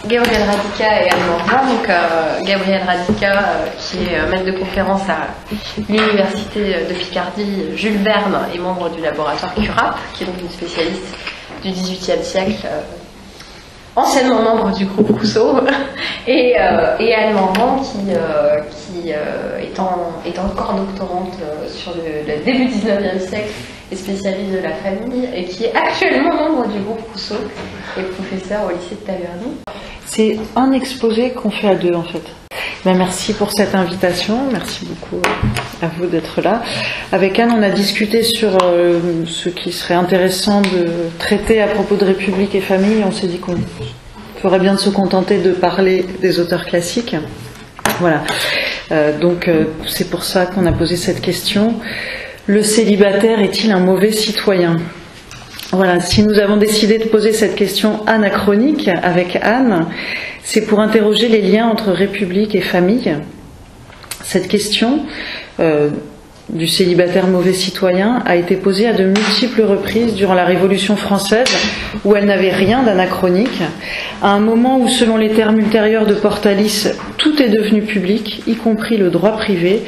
Gabrielle Radica et Anne Morvan. Donc, Gabrielle Radica, qui est maître de conférence à l'Université de Picardie Jules Verne et membre du laboratoire CURAP, qui est donc une spécialiste du XVIIIe siècle, anciennement membre du groupe Rousseau, et Anne Morvan, qui est encore doctorante sur le début du XIXe siècle et spécialiste de la famille, et qui est actuellement membre du groupe Rousseau et professeur au lycée de Taverny. C'est un exposé qu'on fait à deux en fait. Ben, merci pour cette invitation, merci beaucoup à vous d'être là. Avec Anne, on a discuté sur ce qui serait intéressant de traiter à propos de République et famille. On s'est dit qu'on ferait bien de se contenter de parler des auteurs classiques. Voilà. Donc c'est pour ça qu'on a posé cette question. Le célibataire est-il un mauvais citoyen ? Voilà, si nous avons décidé de poser cette question anachronique avec Anne, c'est pour interroger les liens entre République et famille. Cette question du célibataire mauvais citoyen a été posée à de multiples reprises durant la Révolution française, où elle n'avait rien d'anachronique, à un moment où, selon les termes ultérieurs de Portalis, tout est devenu public, y compris le droit privé,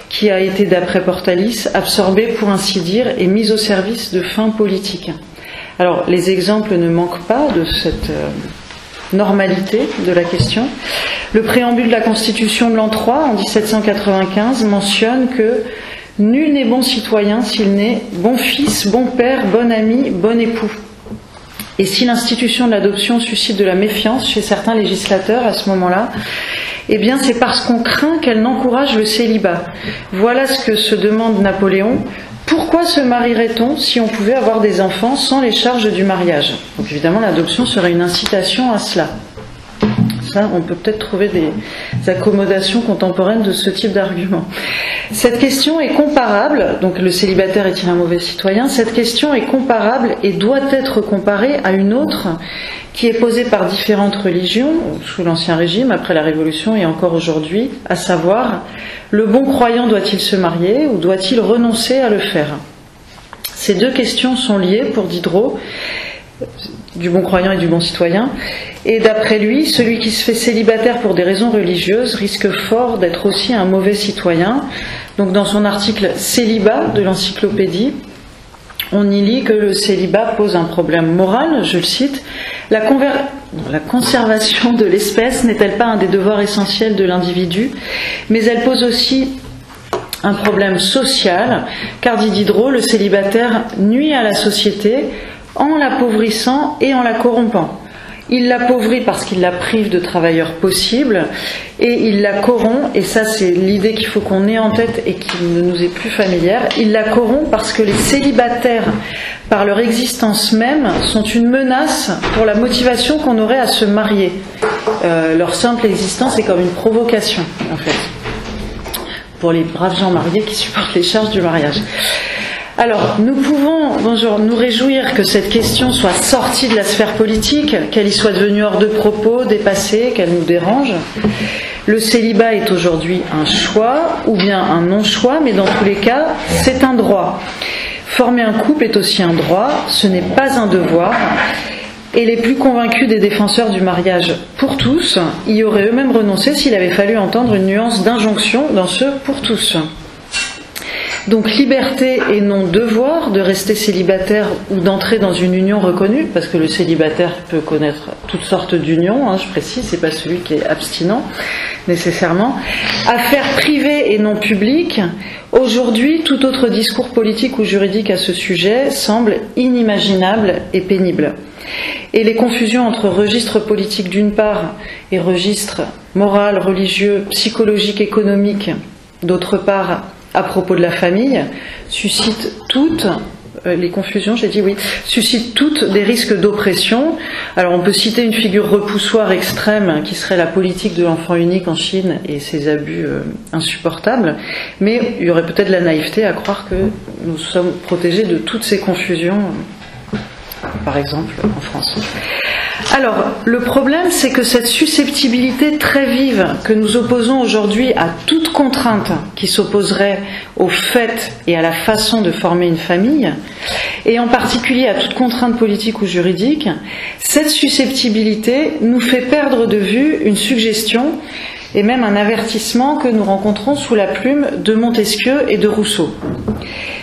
qui a été, d'après Portalis, absorbé, pour ainsi dire, et mis au service de fins politiques. Alors, les exemples ne manquent pas de cette normalité de la question. Le préambule de la Constitution de l'an 3, en 1795, mentionne que « Nul n'est bon citoyen s'il n'est bon fils, bon père, bon ami, bon époux ». Et si l'institution de l'adoption suscite de la méfiance chez certains législateurs à ce moment-là, eh bien c'est parce qu'on craint qu'elle n'encourage le célibat. Voilà ce que se demande Napoléon. Pourquoi se marierait-on si on pouvait avoir des enfants sans les charges du mariage ? Donc évidemment, l'adoption serait une incitation à cela. Ça, on peut peut-être trouver des accommodations contemporaines de ce type d'argument. Cette question est comparable, donc le célibataire est-il un mauvais citoyen ? Cette question est comparable et doit être comparée à une autre qui est posée par différentes religions, sous l'Ancien Régime, après la Révolution et encore aujourd'hui, à savoir, le bon croyant doit-il se marier ou doit-il renoncer à le faire ? Ces deux questions sont liées pour Diderot, du bon croyant et du bon citoyen, et d'après lui, celui qui se fait célibataire pour des raisons religieuses risque fort d'être aussi un mauvais citoyen. Donc dans son article Célibat de l'Encyclopédie, on y lit que le célibat pose un problème moral, je le cite, la conservation de l'espèce n'est-elle pas un des devoirs essentiels de l'individu, mais elle pose aussi un problème social, car dit Diderot, le célibataire nuit à la société en l'appauvrissant et en la corrompant. Il l'appauvrit parce qu'il la prive de travailleurs possibles, et il la corrompt, et ça c'est l'idée qu'il faut qu'on ait en tête et qui ne nous est plus familière, il la corrompt parce que les célibataires, par leur existence même, sont une menace pour la motivation qu'on aurait à se marier. Leur simple existence est comme une provocation, en fait, pour les braves gens mariés qui supportent les charges du mariage. Alors, nous pouvons nous réjouir que cette question soit sortie de la sphère politique, qu'elle y soit devenue hors de propos, dépassée, qu'elle nous dérange. Le célibat est aujourd'hui un choix ou bien un non-choix, mais dans tous les cas, c'est un droit. Former un couple est aussi un droit, ce n'est pas un devoir. Et les plus convaincus des défenseurs du mariage pour tous y auraient eux-mêmes renoncé s'il avait fallu entendre une nuance d'injonction dans ce pour tous. Donc liberté et non devoir de rester célibataire ou d'entrer dans une union reconnue, parce que le célibataire peut connaître toutes sortes d'unions, je précise, c'est pas celui qui est abstinent nécessairement. Affaire privée et non publique, aujourd'hui tout autre discours politique ou juridique à ce sujet semble inimaginable et pénible. Et les confusions entre registre politique d'une part et registre moral, religieux, psychologique, économique d'autre part, à propos de la famille, suscitent toutes, les confusions, j'ai dit oui, suscitent toutes des risques d'oppression. Alors on peut citer une figure repoussoire extrême qui serait la politique de l'enfant unique en Chine et ses abus insupportables, mais il y aurait peut-être de la naïveté à croire que nous sommes protégés de toutes ces confusions par exemple, en France. Alors, le problème, c'est que cette susceptibilité très vive que nous opposons aujourd'hui à toute contrainte qui s'opposerait au fait et à la façon de former une famille, et en particulier à toute contrainte politique ou juridique, cette susceptibilité nous fait perdre de vue une suggestion et même un avertissement que nous rencontrons sous la plume de Montesquieu et de Rousseau.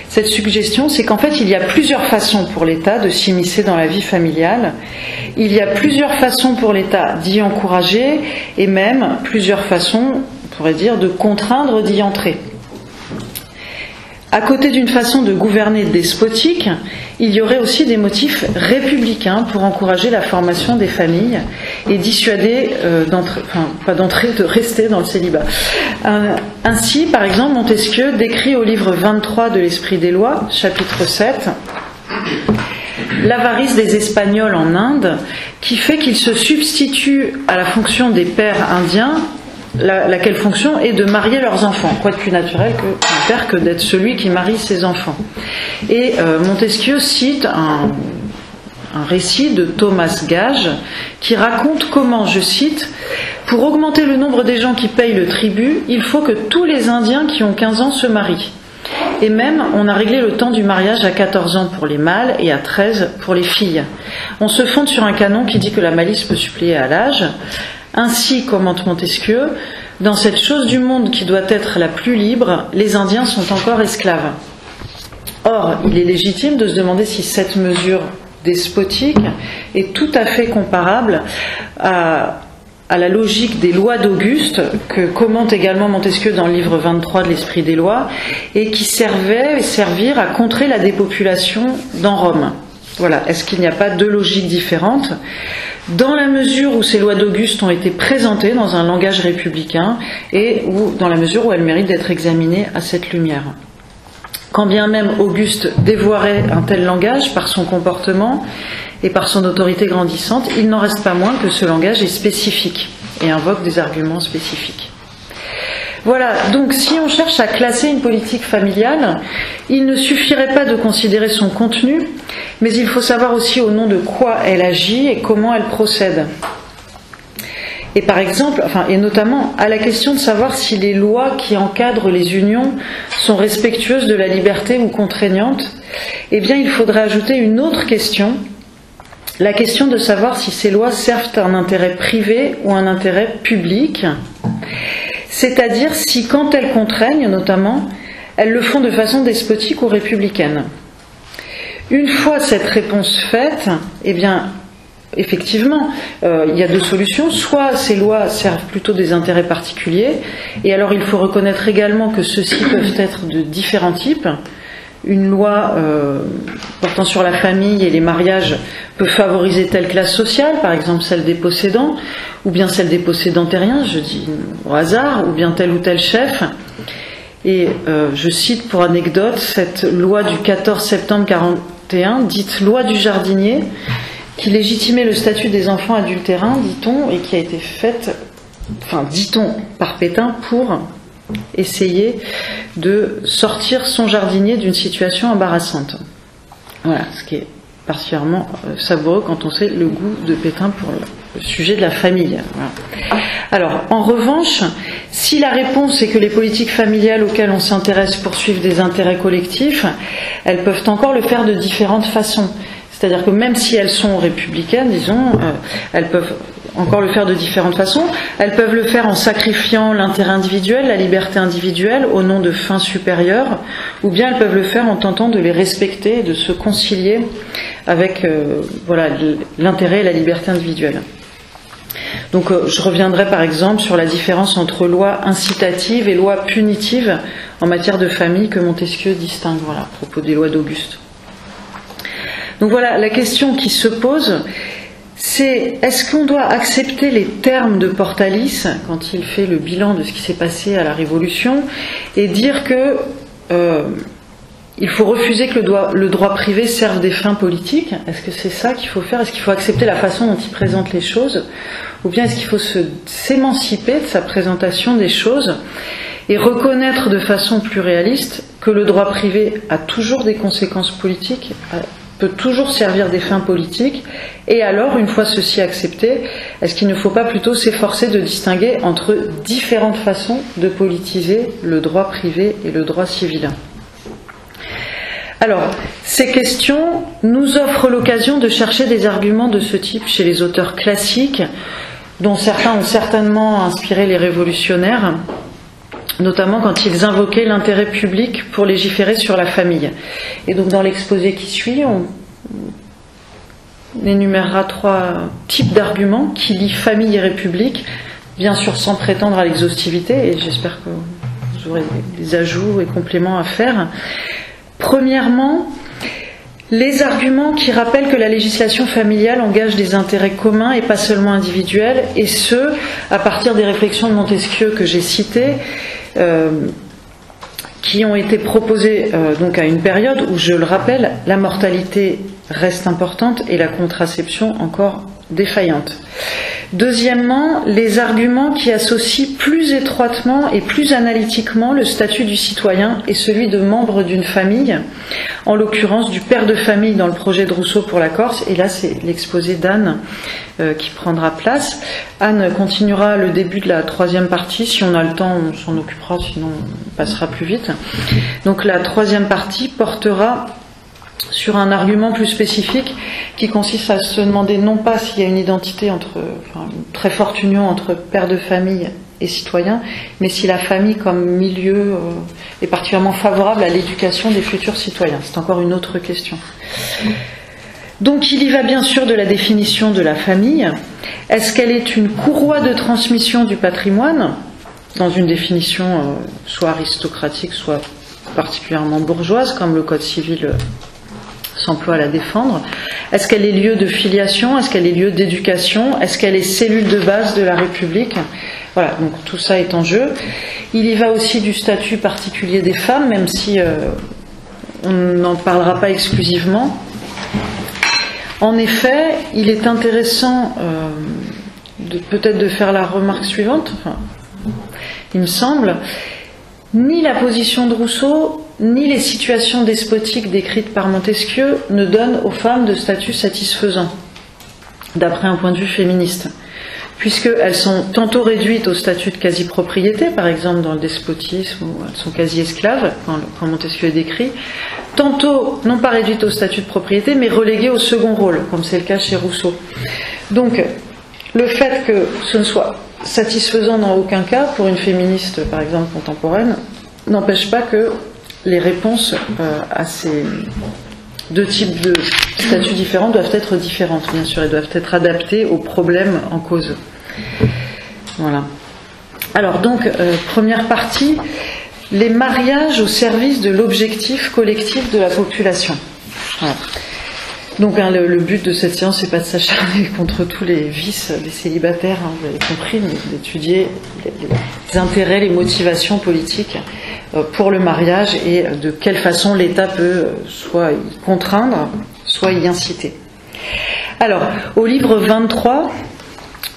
Cette suggestion, c'est qu'en fait, il y a plusieurs façons pour l'État de s'immiscer dans la vie familiale. Il y a plusieurs façons pour l'État d'y encourager et même plusieurs façons, on pourrait dire, de contraindre d'y entrer. À côté d'une façon de gouverner despotique, il y aurait aussi des motifs républicains pour encourager la formation des familles et dissuader de rester dans le célibat. Ainsi, par exemple, Montesquieu décrit au livre 23 de l'Esprit des lois, chapitre 7, l'avarice des Espagnols en Inde, qui fait qu'ils se substituent à la fonction des pères indiens, laquelle fonction est de marier leurs enfants. Quoi de plus naturel que d'être celui qui marie ses enfants. Et Montesquieu cite un récit de Thomas Gage qui raconte comment, je cite, « Pour augmenter le nombre des gens qui payent le tribut, il faut que tous les Indiens qui ont 15 ans se marient. Et même, on a réglé le temps du mariage à 14 ans pour les mâles et à 13 pour les filles. On se fonde sur un canon qui dit que la malice peut suppléer à l'âge. Ainsi, commente Montesquieu, dans cette chose du monde qui doit être la plus libre, les Indiens sont encore esclaves. » Or, il est légitime de se demander si cette mesure despotique est tout à fait comparable à la logique des lois d'Auguste, que commente également Montesquieu dans le livre 23 de l'Esprit des lois, et qui servir à contrer la dépopulation dans Rome. Voilà. Est-ce qu'il n'y a pas deux logiques différentes ? Dans la mesure où ces lois d'Auguste ont été présentées dans un langage républicain et dans la mesure où elles méritent d'être examinées à cette lumière. Quand bien même Auguste dévoirait un tel langage par son comportement et par son autorité grandissante, il n'en reste pas moins que ce langage est spécifique et invoque des arguments spécifiques. Voilà, donc si on cherche à classer une politique familiale, il ne suffirait pas de considérer son contenu, mais il faut savoir aussi au nom de quoi elle agit et comment elle procède. Et par exemple, et notamment à la question de savoir si les lois qui encadrent les unions sont respectueuses de la liberté ou contraignantes, eh bien il faudrait ajouter une autre question, la question de savoir si ces lois servent un intérêt privé ou un intérêt public. C'est-à-dire si, quand elles contraignent notamment, elles le font de façon despotique ou républicaine. Une fois cette réponse faite, eh bien, effectivement, il y a deux solutions. Soit ces lois servent plutôt des intérêts particuliers, et alors il faut reconnaître également que ceux-ci peuvent être de différents types. Une loi portant sur la famille et les mariages peut favoriser telle classe sociale, par exemple celle des possédants, ou bien celle des possédantériens, je dis au hasard, ou bien tel ou tel chef. Et je cite pour anecdote cette loi du 14 septembre 1941, dite loi du jardinier, qui légitimait le statut des enfants adultérins, dit-on, et qui a été faite, dit-on, par Pétain pour essayer de sortir son jardinier d'une situation embarrassante. Voilà, ce qui est particulièrement savoureux quand on sait le goût de Pétain pour le sujet de la famille. Voilà. Alors, en revanche, si la réponse est que les politiques familiales auxquelles on s'intéresse poursuivent des intérêts collectifs, elles peuvent encore le faire de différentes façons. C'est-à-dire que même si elles sont républicaines, disons, elles peuvent encore le faire de différentes façons. Elles peuvent le faire en sacrifiant l'intérêt individuel, la liberté individuelle au nom de fins supérieures, ou bien elles peuvent le faire en tentant de les respecter et de se concilier avec l'intérêt et la liberté individuelle. Donc je reviendrai par exemple sur la différence entre loi incitative et loi punitive en matière de famille que Montesquieu distingue à propos des lois d'Auguste. Donc voilà, la question qui se pose, c'est est-ce qu'on doit accepter les termes de Portalis quand il fait le bilan de ce qui s'est passé à la Révolution et dire que il faut refuser que le droit privé serve des fins politiques? Est-ce que c'est ça qu'il faut faire? Est-ce qu'il faut accepter la façon dont il présente les choses? Ou bien est-ce qu'il faut s'émanciper de sa présentation des choses et reconnaître de façon plus réaliste que le droit privé a toujours des conséquences politiques, peut toujours servir des fins politiques? Et alors, une fois ceci accepté, est-ce qu'il ne faut pas plutôt s'efforcer de distinguer entre différentes façons de politiser le droit privé et le droit civil? Alors, ces questions nous offrent l'occasion de chercher des arguments de ce type chez les auteurs classiques, dont certains ont certainement inspiré les révolutionnaires, notamment quand ils invoquaient l'intérêt public pour légiférer sur la famille. Et donc dans l'exposé qui suit, on énumérera 3 types d'arguments qui lient famille et république, bien sûr sans prétendre à l'exhaustivité, et j'espère que vous aurez des ajouts et compléments à faire. Premièrement, les arguments qui rappellent que la législation familiale engage des intérêts communs et pas seulement individuels, et ce, à partir des réflexions de Montesquieu que j'ai citées, qui ont été proposées donc à une période où, je le rappelle, la mortalité reste importante et la contraception encore défaillante. Deuxièmement, les arguments qui associent plus étroitement et plus analytiquement le statut du citoyen et celui de membre d'une famille, en l'occurrence du père de famille dans le projet de Rousseau pour la Corse, et là c'est l'exposé d'Anne qui prendra place. Anne continuera le début de la 3e partie, si on a le temps on s'en occupera, sinon on passera plus vite. Donc la 3e partie portera sur un argument plus spécifique qui consiste à se demander non pas s'il y a une identité une très forte union entre père de famille et citoyen, mais si la famille comme milieu est particulièrement favorable à l'éducation des futurs citoyens. C'est encore une autre question. Donc il y va bien sûr de la définition de la famille. Est-ce qu'elle est une courroie de transmission du patrimoine, dans une définition soit aristocratique, soit particulièrement bourgeoise, comme le Code civil s'emploie à la défendre? Est-ce qu'elle est lieu de filiation? Est-ce qu'elle est lieu d'éducation? Est-ce qu'elle est cellule de base de la République? Voilà, donc tout ça est en jeu. Il y va aussi du statut particulier des femmes, même si on n'en parlera pas exclusivement. En effet, il est intéressant peut-être de faire la remarque suivante, il me semble, ni la position de Rousseau, ni les situations despotiques décrites par Montesquieu ne donnent aux femmes de statut satisfaisant, d'après un point de vue féministe, puisqu'elles sont tantôt réduites au statut de quasi-propriété, par exemple dans le despotisme, où elles sont quasi-esclaves, quand Montesquieu est décrit, tantôt non pas réduites au statut de propriété, mais reléguées au second rôle, comme c'est le cas chez Rousseau. Donc, le fait que ce ne soit satisfaisant dans aucun cas, pour une féministe, par exemple, contemporaine, n'empêche pas que les réponses à ces 2 types de statuts différents doivent être différentes, bien sûr, et doivent être adaptées aux problèmes en cause. Voilà. Alors donc, première partie, les mariages au service de l'objectif collectif de la population. Voilà. Donc le but de cette séance, c'est pas de s'acharner contre tous les vices des célibataires, vous avez compris, mais d'étudier les intérêts, les motivations politiques pour le mariage et de quelle façon l'État peut soit y contraindre, soit y inciter. Alors, au livre 23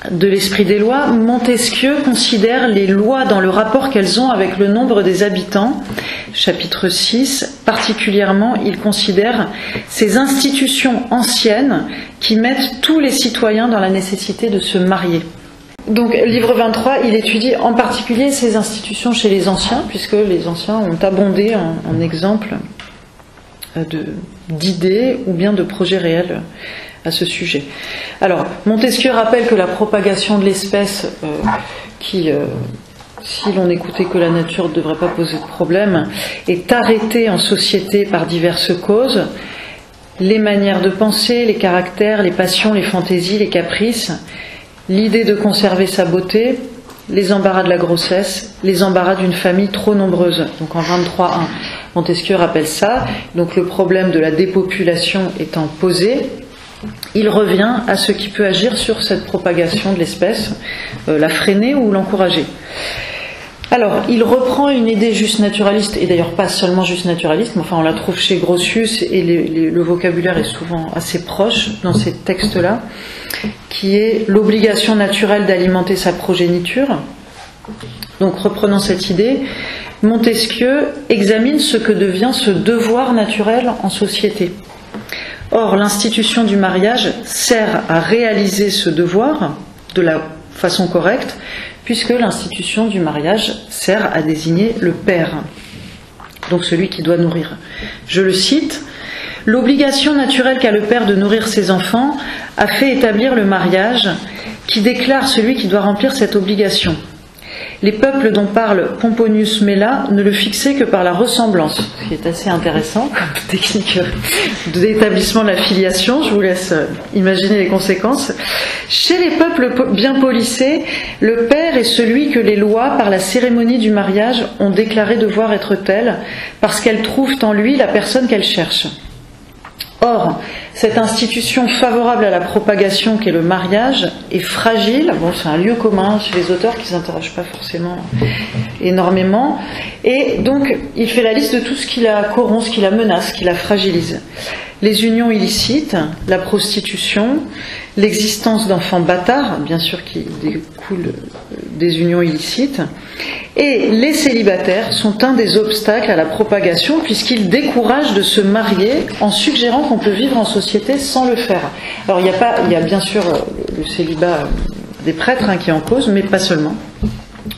de l'Esprit des lois, Montesquieu considère les lois dans le rapport qu'elles ont avec le nombre des habitants. Chapitre 6, particulièrement, il considère ces institutions anciennes qui mettent tous les citoyens dans la nécessité de se marier. Donc, livre 23, il étudie en particulier ces institutions chez les anciens, puisque les anciens ont abondé en exemples d'idées ou bien de projets réels à ce sujet. Alors, Montesquieu rappelle que la propagation de l'espèce, qui, si l'on n'écoutait que la nature, ne devrait pas poser de problème, est arrêtée en société par diverses causes. Les manières de penser, les caractères, les passions, les fantaisies, les caprices, l'idée de conserver sa beauté, les embarras de la grossesse, les embarras d'une famille trop nombreuse. Donc en 23.1, Montesquieu rappelle ça. Donc le problème de la dépopulation étant posé, il revient à ce qui peut agir sur cette propagation de l'espèce, la freiner ou l'encourager. Alors, il reprend une idée juste naturaliste, et d'ailleurs pas seulement juste naturaliste, mais enfin on la trouve chez Grotius, et le vocabulaire est souvent assez proche dans ces textes-là, qui est l'obligation naturelle d'alimenter sa progéniture. Donc, reprenant cette idée, Montesquieu examine ce que devient ce devoir naturel en société. Or, l'institution du mariage sert à réaliser ce devoir de la façon correcte, puisque l'institution du mariage sert à désigner le père, donc celui qui doit nourrir. Je le cite, « L'obligation naturelle qu'a le père de nourrir ses enfants a fait établir le mariage qui déclare celui qui doit remplir cette obligation. Les peuples dont parle Pomponius Mela ne le fixaient que par la ressemblance, ce qui est assez intéressant comme technique d'établissement de la filiation. Je vous laisse imaginer les conséquences. Chez les peuples bien polissés, le père est celui que les lois, par la cérémonie du mariage, ont déclaré devoir être tel, parce qu'elles trouvent en lui la personne qu'elles cherchent. Or, cette institution favorable à la propagation qu'est le mariage est fragile. Bon, c'est un lieu commun chez les auteurs qui ne s'interrogent pas forcément énormément. Et donc, il fait la liste de tout ce qui la corrompt, ce qui la menace, ce qui la fragilise. Les unions illicites, la prostitution, l'existence d'enfants bâtards, bien sûr qui découle des unions illicites, et les célibataires sont un des obstacles à la propagation puisqu'ils découragent de se marier en suggérant qu'on peut vivre en société sans le faire. Alors il y a bien sûr le célibat des prêtres qui est en cause, mais pas seulement,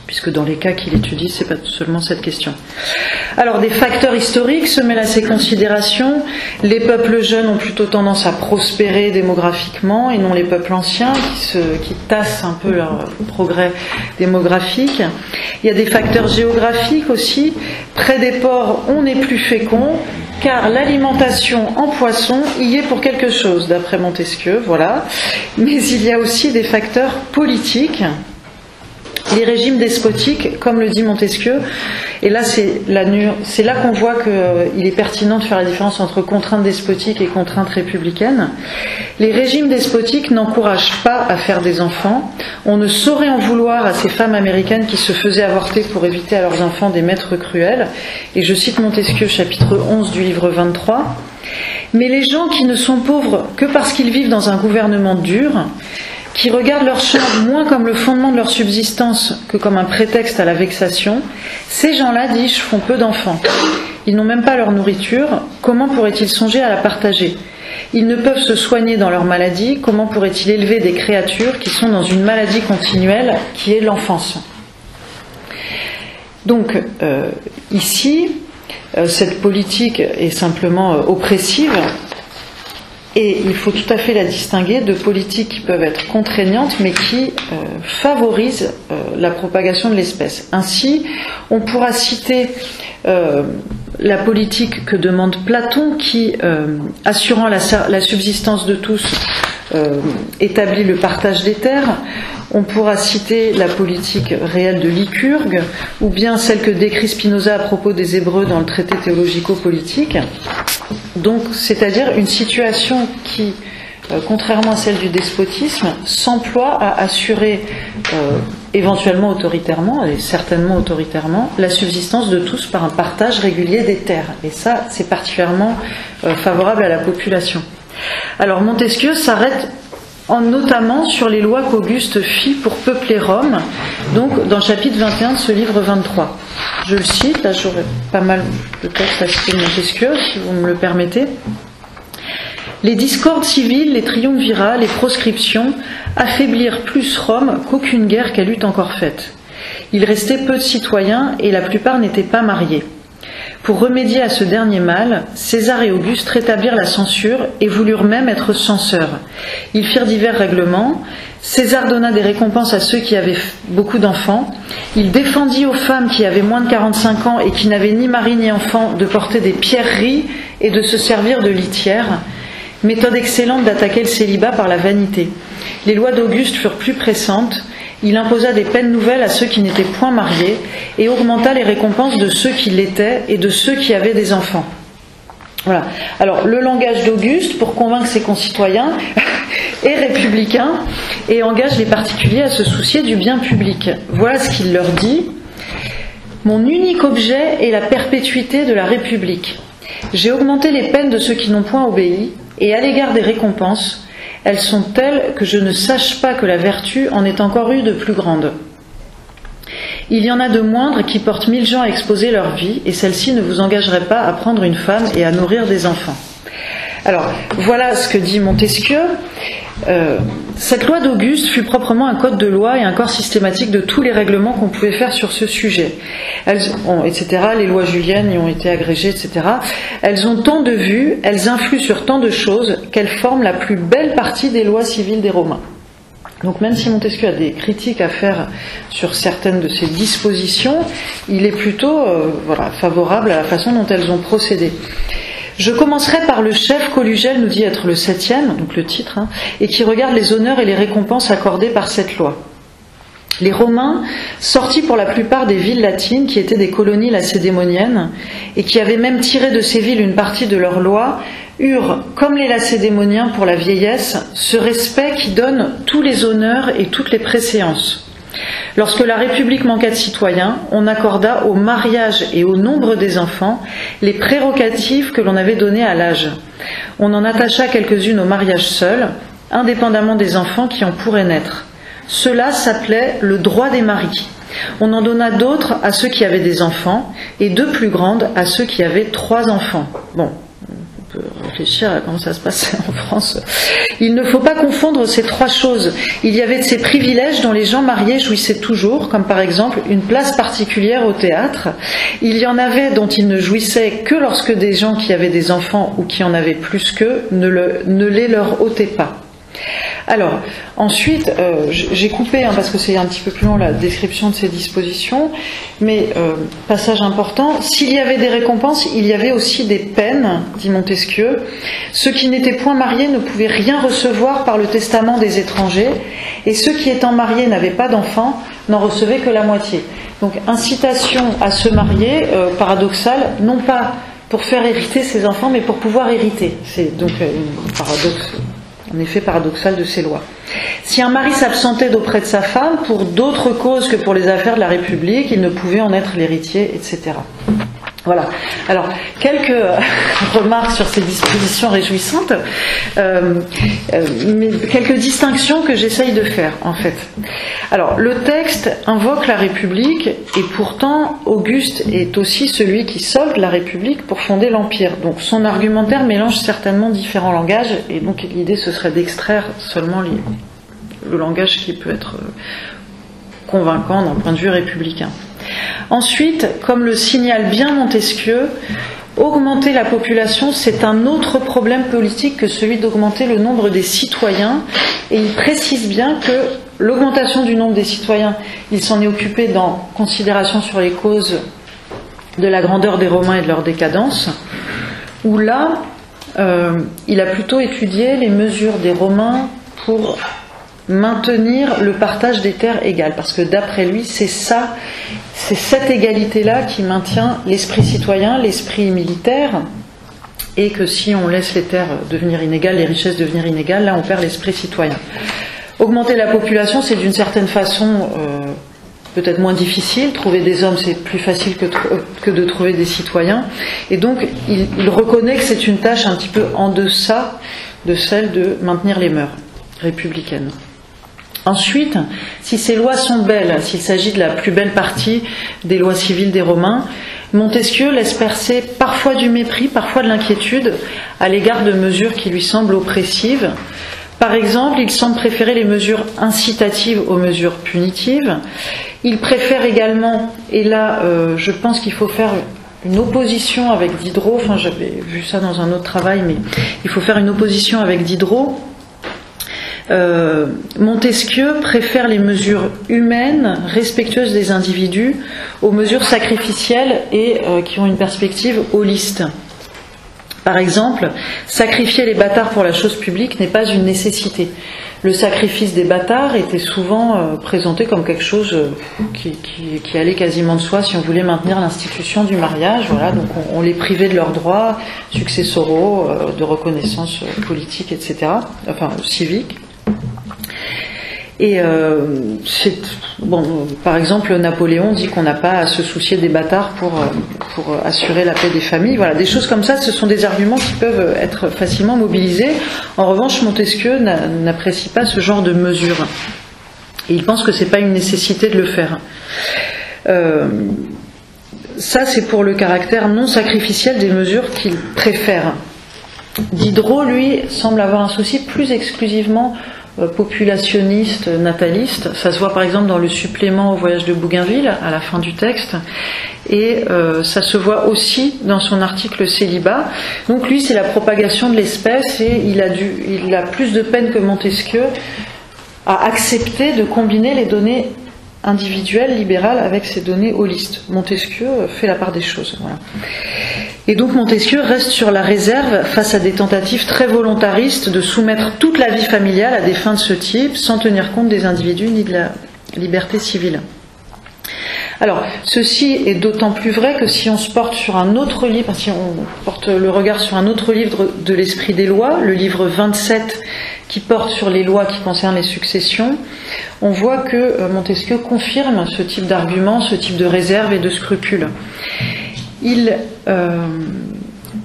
puisque dans les cas qu'il étudie, c'est pas seulement cette question. Alors, des facteurs historiques se mêlent à ces considérations. Les peuples jeunes ont plutôt tendance à prospérer démographiquement et non les peuples anciens qui tassent un peu leur progrès démographique. Il y a des facteurs géographiques aussi. Près des ports, on est plus fécond, car l'alimentation en poisson y est pour quelque chose, d'après Montesquieu, voilà. Mais il y a aussi des facteurs politiques. Les régimes despotiques, comme le dit Montesquieu, et là c'est là qu'on voit qu'il est pertinent de faire la différence entre contraintes despotiques et contraintes républicaines. Les régimes despotiques n'encouragent pas à faire des enfants. On ne saurait en vouloir à ces femmes américaines qui se faisaient avorter pour éviter à leurs enfants des maîtres cruels. Et je cite Montesquieu, chapitre 11 du livre 23. Mais les gens qui ne sont pauvres que parce qu'ils vivent dans un gouvernement dur, qui regardent leur chambre moins comme le fondement de leur subsistance que comme un prétexte à la vexation, ces gens-là, dis-je, font peu d'enfants. Ils n'ont même pas leur nourriture, comment pourraient-ils songer à la partager ? Ils ne peuvent se soigner dans leur maladie, comment pourraient-ils élever des créatures qui sont dans une maladie continuelle qui est l'enfance ? Donc, ici, cette politique est simplement oppressive. Et il faut tout à fait la distinguer de politiques qui peuvent être contraignantes mais qui favorisent la propagation de l'espèce. Ainsi, on pourra citer la politique que demande Platon qui, assurant la subsistance de tous, établit le partage des terres. On pourra citer la politique réelle de Lycurgue, ou bien celle que décrit Spinoza à propos des Hébreux dans le traité théologico-politique. Donc, c'est-à-dire une situation qui, contrairement à celle du despotisme, s'emploie à assurer éventuellement autoritairement, et certainement autoritairement, la subsistance de tous par un partage régulier des terres. Et ça, c'est particulièrement favorable à la population. Alors, Montesquieu s'arrête notamment sur les lois qu'Auguste fit pour peupler Rome, donc dans le chapitre 21 de ce livre 23. Je le cite, là j'aurais pas mal de textes à citer de Montesquieu, si vous me le permettez. Les discordes civiles, les triumvirats, les proscriptions affaiblirent plus Rome qu'aucune guerre qu'elle eût encore faite. Il restait peu de citoyens et la plupart n'étaient pas mariés. Pour remédier à ce dernier mal, César et Auguste rétablirent la censure et voulurent même être censeurs. Ils firent divers règlements. César donna des récompenses à ceux qui avaient beaucoup d'enfants. Il défendit aux femmes qui avaient moins de 45 ans et qui n'avaient ni mari ni enfant de porter des pierreries et de se servir de litières. Méthode excellente d'attaquer le célibat par la vanité. Les lois d'Auguste furent plus pressantes. Il imposa des peines nouvelles à ceux qui n'étaient point mariés et augmenta les récompenses de ceux qui l'étaient et de ceux qui avaient des enfants. Voilà. Alors, le langage d'Auguste, pour convaincre ses concitoyens, est républicain et engage les particuliers à se soucier du bien public. Voilà ce qu'il leur dit. « Mon unique objet est la perpétuité de la République. J'ai augmenté les peines de ceux qui n'ont point obéi, et à l'égard des récompenses, elles sont telles que je ne sache pas que la vertu en ait encore eu de plus grande. Il y en a de moindres qui portent 1000 gens à exposer leur vie, et celle-ci ne vous engagerait pas à prendre une femme et à nourrir des enfants. Alors, voilà ce que dit Montesquieu. Cette loi d'Auguste fut proprement un code de loi et un corps systématique de tous les règlements qu'on pouvait faire sur ce sujet. Etc. Les lois juliennes y ont été agrégées, etc. Elles ont tant de vues, elles influent sur tant de choses qu'elles forment la plus belle partie des lois civiles des Romains. Donc même si Montesquieu a des critiques à faire sur certaines de ces dispositions, il est plutôt favorable à la façon dont elles ont procédé. Je commencerai par le chef qu'Olugel nous dit être le 7e, donc le titre, et qui regarde les honneurs et les récompenses accordées par cette loi. Les Romains, sortis pour la plupart des villes latines qui étaient des colonies lacédémoniennes et qui avaient même tiré de ces villes une partie de leurs lois, eurent, comme les Lacédémoniens pour la vieillesse, ce respect qui donne tous les honneurs et toutes les préséances. Lorsque la République manqua de citoyens, on accorda au mariage et au nombre des enfants les prérogatives que l'on avait données à l'âge. On en attacha quelques-unes au mariage seul, indépendamment des enfants qui en pourraient naître. Cela s'appelait le droit des maris. On en donna d'autres à ceux qui avaient des enfants, et deux plus grandes à ceux qui avaient 3 enfants. Bon, on peut réfléchir à comment ça se passe en France. Il ne faut pas confondre ces 3 choses. Il y avait de ces privilèges dont les gens mariés jouissaient toujours, comme par exemple une place particulière au théâtre. Il y en avait dont ils ne jouissaient que lorsque des gens qui avaient des enfants ou qui en avaient plus qu'eux ne les leur ôtaient pas. Alors, ensuite, j'ai coupé, parce que c'est un petit peu plus long la description de ces dispositions, mais passage important, s'il y avait des récompenses, il y avait aussi des peines, dit Montesquieu. Ceux qui n'étaient point mariés ne pouvaient rien recevoir par le testament des étrangers, et ceux qui étant mariés n'avaient pas d'enfants n'en recevaient que la moitié. Donc, incitation à se marier, paradoxale, non pas pour faire hériter ses enfants, mais pour pouvoir hériter. C'est donc un paradoxe. En effet paradoxal de ces lois. Si un mari s'absentait d'auprès de sa femme pour d'autres causes que pour les affaires de la République, il ne pouvait en être l'héritier, etc. Voilà. Alors, quelques remarques sur ces dispositions réjouissantes, mais quelques distinctions que j'essaye de faire, en fait. Alors, le texte invoque la République, et pourtant, Auguste est aussi celui qui solde la République pour fonder l'Empire. Donc, son argumentaire mélange certainement différents langages, et donc l'idée, ce serait d'extraire seulement le langage qui peut être convaincant d'un point de vue républicain. Ensuite, comme le signale bien Montesquieu, augmenter la population, c'est un autre problème politique que celui d'augmenter le nombre des citoyens, et il précise bien que l'augmentation du nombre des citoyens, il s'en est occupé dans Considération sur les causes de la grandeur des Romains et de leur décadence, où là, il a plutôt étudié les mesures des Romains pour maintenir le partage des terres égales, parce que d'après lui, c'est cette égalité-là qui maintient l'esprit citoyen, l'esprit militaire, et que si on laisse les terres devenir inégales, les richesses devenir inégales, là on perd l'esprit citoyen. Augmenter la population, c'est d'une certaine façon peut-être moins difficile. Trouver des hommes, c'est plus facile que de trouver des citoyens, et donc il reconnaît que c'est une tâche un petit peu en deçà de celle de maintenir les mœurs républicaines. Ensuite, si ces lois sont belles, s'il s'agit de la plus belle partie des lois civiles des Romains, Montesquieu laisse percer parfois du mépris, parfois de l'inquiétude à l'égard de mesures qui lui semblent oppressives. Par exemple, il semble préférer les mesures incitatives aux mesures punitives. Il préfère également, et là je pense qu'il faut faire une opposition avec Diderot, enfin j'avais vu ça dans un autre travail, mais il faut faire une opposition avec Diderot. Montesquieu préfère les mesures humaines, respectueuses des individus, aux mesures sacrificielles et qui ont une perspective holiste. Par exemple, sacrifier les bâtards pour la chose publique n'est pas une nécessité. Le sacrifice des bâtards était souvent présenté comme quelque chose qui allait quasiment de soi si on voulait maintenir l'institution du mariage. Voilà, donc on les privait de leurs droits successoraux, de reconnaissance politique, etc., enfin civique. Et par exemple, Napoléon dit qu'on n'a pas à se soucier des bâtards pour assurer la paix des familles. Voilà, des choses comme ça, ce sont des arguments qui peuvent être facilement mobilisés. En revanche, Montesquieu n'apprécie pas ce genre de mesures. Et il pense que c'est pas une nécessité de le faire. Ça, c'est pour le caractère non sacrificiel des mesures qu'il préfère. Diderot, lui, semble avoir un souci plus exclusivement populationniste, nataliste. Ça se voit par exemple dans le supplément au voyage de Bougainville, à la fin du texte, et ça se voit aussi dans son article Célibat. Donc lui, c'est la propagation de l'espèce, et il a plus de peine que Montesquieu à accepter de combiner les données individuelles, libérales, avec ces données holistes. Montesquieu fait la part des choses. Voilà. Et donc Montesquieu reste sur la réserve face à des tentatives très volontaristes de soumettre toute la vie familiale à des fins de ce type, sans tenir compte des individus ni de la liberté civile. Alors, ceci est d'autant plus vrai que si on se porte sur un autre livre, si on porte le regard sur un autre livre de l'Esprit des lois, le livre 27, qui porte sur les lois qui concernent les successions, on voit que Montesquieu confirme ce type d'argument, ce type de réserve et de scrupule.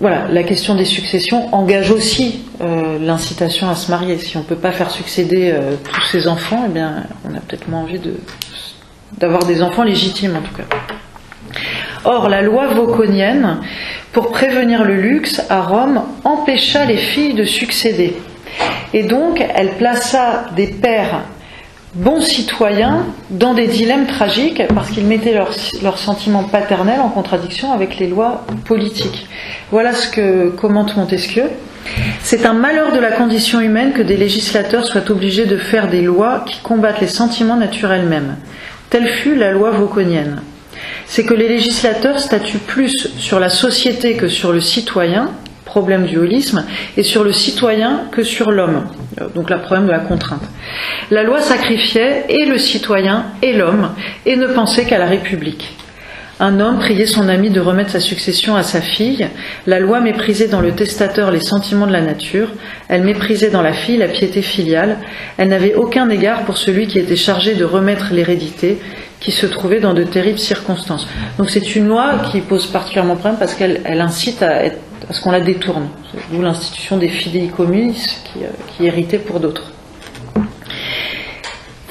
Voilà, la question des successions engage aussi l'incitation à se marier. Si on ne peut pas faire succéder tous ses enfants, eh bien, on a peut-être moins envie d'avoir des enfants légitimes en tout cas. Or, la loi voconienne, pour prévenir le luxe, à Rome, empêcha les filles de succéder. Et donc, elle plaça des pères bons citoyens dans des dilemmes tragiques parce qu'ils mettaient leurs sentiments paternels en contradiction avec les lois politiques. Voilà ce que commente Montesquieu. C'est un malheur de la condition humaine que des législateurs soient obligés de faire des lois qui combattent les sentiments naturels mêmes. Telle fut la loi voconienne. C'est que les législateurs statuent plus sur la société que sur le citoyen, problème du holisme, et sur le citoyen que sur l'homme, donc le problème de la contrainte. La loi sacrifiait et le citoyen et l'homme, et ne pensait qu'à la République. Un homme priait son ami de remettre sa succession à sa fille. La loi méprisait dans le testateur les sentiments de la nature. Elle méprisait dans la fille la piété filiale. Elle n'avait aucun égard pour celui qui était chargé de remettre l'hérédité, qui se trouvait dans de terribles circonstances. Donc c'est une loi qui pose particulièrement problème parce qu'elle incite à ce qu'on la détourne. D'où l'institution des fidéicommis qui héritait pour d'autres.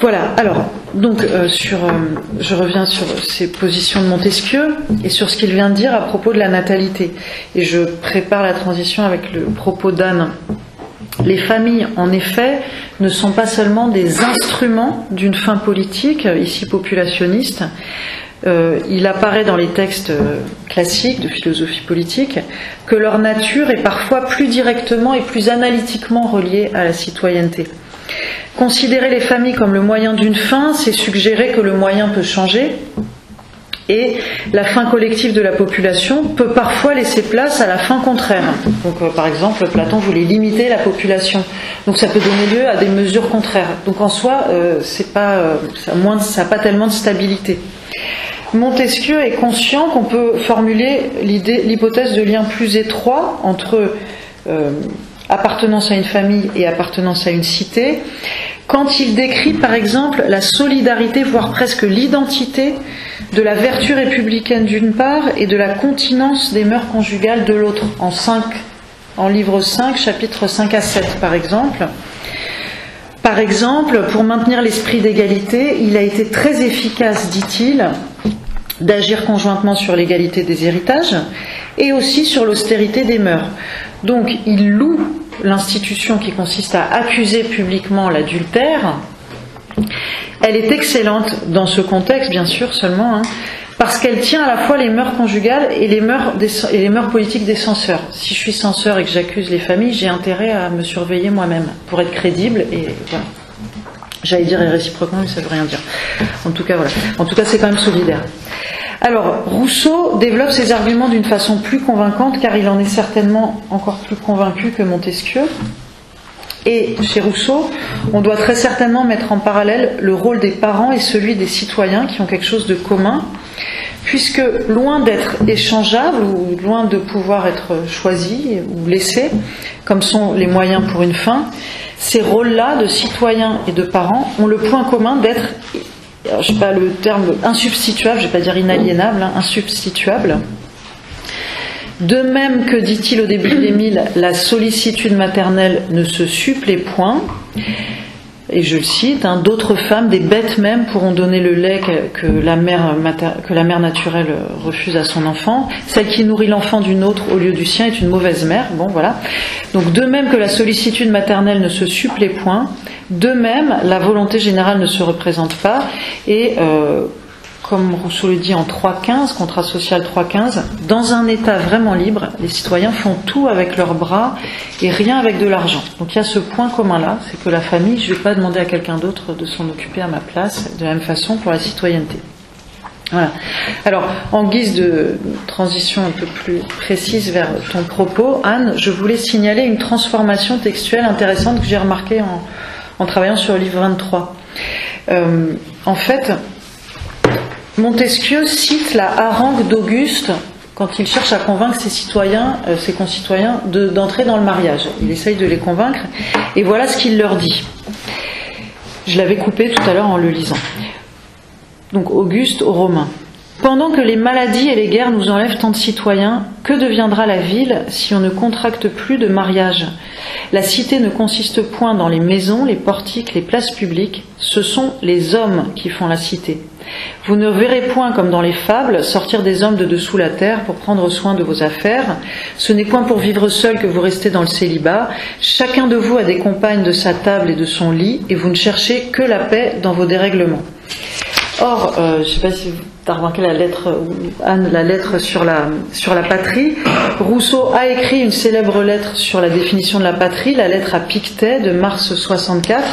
Voilà, alors, donc je reviens sur ces positions de Montesquieu et sur ce qu'il vient de dire à propos de la natalité. Et je prépare la transition avec le propos d'Anne. Les familles, en effet, ne sont pas seulement des instruments d'une fin politique, ici populationniste. Il apparaît dans les textes classiques de philosophie politique que leur nature est parfois plus directement et plus analytiquement reliée à la citoyenneté. Considérer les familles comme le moyen d'une fin, c'est suggérer que le moyen peut changer, et la fin collective de la population peut parfois laisser place à la fin contraire. Donc, par exemple, Platon voulait limiter la population, donc ça peut donner lieu à des mesures contraires. Donc en soi, ça n'a pas tellement de stabilité. Montesquieu est conscient qu'on peut formuler l'hypothèse de lien plus étroit entre appartenance à une famille et appartenance à une cité, quand il décrit par exemple la solidarité, voire presque l'identité de la vertu républicaine d'une part et de la continence des mœurs conjugales de l'autre, en livre 5, chapitres 5 à 7 par exemple. Par exemple, pour maintenir l'esprit d'égalité, il a été très efficace, dit-il, d'agir conjointement sur l'égalité des héritages et aussi sur l'austérité des mœurs. Donc il loue l'institution qui consiste à accuser publiquement l'adultère. Elle est excellente dans ce contexte, bien sûr, seulement, parce qu'elle tient à la fois les mœurs conjugales et les mœurs politiques des censeurs. Si je suis censeur et que j'accuse les familles, j'ai intérêt à me surveiller moi-même pour être crédible et voilà. J'allais dire et réciproquement, mais ça veut rien dire. En tout cas, voilà. En tout cas, c'est quand même solidaire. Alors, Rousseau développe ses arguments d'une façon plus convaincante, car il en est certainement encore plus convaincu que Montesquieu. Et chez Rousseau, on doit très certainement mettre en parallèle le rôle des parents et celui des citoyens qui ont quelque chose de commun, puisque loin d'être échangeables ou loin de pouvoir être choisis ou laissés, comme sont les moyens pour une fin, ces rôles-là de citoyens et de parents ont le point commun d'être, je ne sais pas le terme, insubstituable, je ne vais pas dire inaliénable, insubstituable. De même que, dit-il au début d'Émile, la sollicitude maternelle ne se supplée point. et je le cite, hein, d'autres femmes, des bêtes même, pourront donner le lait que la mère naturelle refuse à son enfant. Celle qui nourrit l'enfant d'une autre au lieu du sien est une mauvaise mère. Bon, voilà. Donc, de même que la sollicitude maternelle ne se supplée point, de même, la volonté générale ne se représente pas, et comme Rousseau le dit en 3.15, contrat social 3.15, dans un état vraiment libre, les citoyens font tout avec leurs bras et rien avec de l'argent. Donc il y a ce point commun-là, c'est que la famille, je ne vais pas demander à quelqu'un d'autre de s'en occuper à ma place, de la même façon pour la citoyenneté. Voilà. Alors, en guise de transition un peu plus précise vers ton propos, Anne, je voulais signaler une transformation textuelle intéressante que j'ai remarquée en travaillant sur le livre 23. En fait, Montesquieu cite la harangue d'Auguste quand il cherche à convaincre ses concitoyens d'entrer dans le mariage. Il essaye de les convaincre, et voilà ce qu'il leur dit. Je l'avais coupé tout à l'heure en le lisant. Donc Auguste aux Romains. Pendant que les maladies et les guerres nous enlèvent tant de citoyens, que deviendra la ville si on ne contracte plus de mariage ? La cité ne consiste point dans les maisons, les portiques, les places publiques, ce sont les hommes qui font la cité. Vous ne verrez point, comme dans les fables, sortir des hommes de dessous la terre pour prendre soin de vos affaires. Ce n'est point pour vivre seul que vous restez dans le célibat. Chacun de vous a des compagnes de sa table et de son lit, et vous ne cherchez que la paix dans vos dérèglements. Or, je ne sais pas si tu as remarqué la lettre, Anne, la lettre sur la patrie. Rousseau a écrit une célèbre lettre sur la définition de la patrie, la lettre à Pictet de mars 64,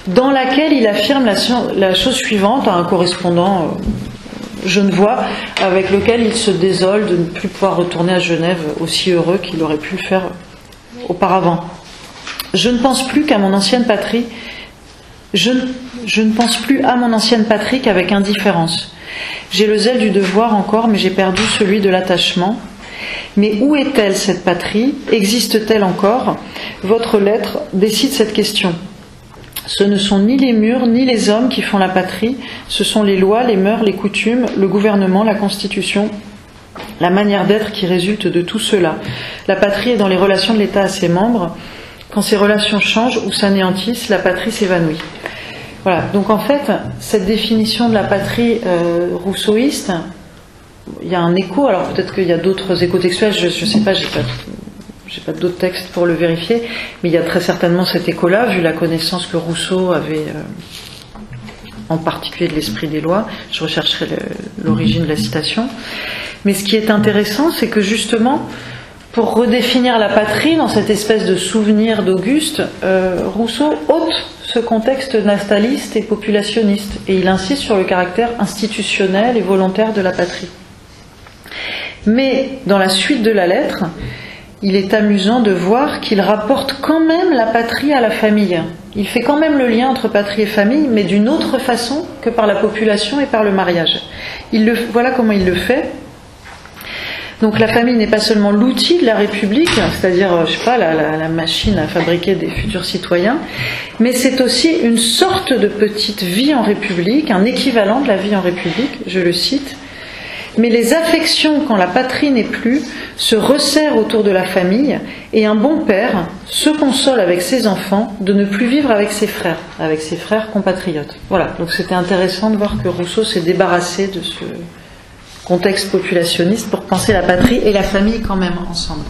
dans laquelle il affirme la chose suivante à un correspondant genevois avec lequel il se désole de ne plus pouvoir retourner à Genève aussi heureux qu'il aurait pu le faire auparavant. Je ne pense plus qu'à mon ancienne patrie. Je ne pense plus à mon ancienne patrie qu'avec indifférence. J'ai le zèle du devoir encore, mais j'ai perdu celui de l'attachement. Mais où est-elle, cette patrie ? Existe-t-elle encore ? Votre lettre décide cette question. Ce ne sont ni les murs, ni les hommes qui font la patrie, ce sont les lois, les mœurs, les coutumes, le gouvernement, la constitution, la manière d'être qui résulte de tout cela. La patrie est dans les relations de l'État à ses membres. Quand ces relations changent ou s'anéantissent, la patrie s'évanouit. Voilà, donc en fait, cette définition de la patrie rousseauiste, il y a un écho, alors peut-être qu'il y a d'autres échos textuels, je ne sais pas, j'ai pas d'autres textes pour le vérifier, mais il y a très certainement cet écho-là, vu la connaissance que Rousseau avait en particulier de l'esprit des lois. Je rechercherai l'origine de la citation. Mais ce qui est intéressant, c'est que justement, pour redéfinir la patrie dans cette espèce de souvenir d'Auguste, Rousseau ôte ce contexte nataliste et populationniste, et il insiste sur le caractère institutionnel et volontaire de la patrie. Mais dans la suite de la lettre, il est amusant de voir qu'il rapporte quand même la patrie à la famille. Il fait quand même le lien entre patrie et famille, mais d'une autre façon que par la population et par le mariage. Voilà comment il le fait. Donc la famille n'est pas seulement l'outil de la République, c'est-à-dire, je sais pas, la machine à fabriquer des futurs citoyens, mais c'est aussi une sorte de petite vie en République, un équivalent de la vie en République, je le cite. Mais les affections, quand la patrie n'est plus, se resserrent autour de la famille, et un bon père se console avec ses enfants de ne plus vivre avec ses frères compatriotes. Voilà, donc c'était intéressant de voir que Rousseau s'est débarrassé de ce contexte populationniste pour penser la patrie et la famille quand même ensemble.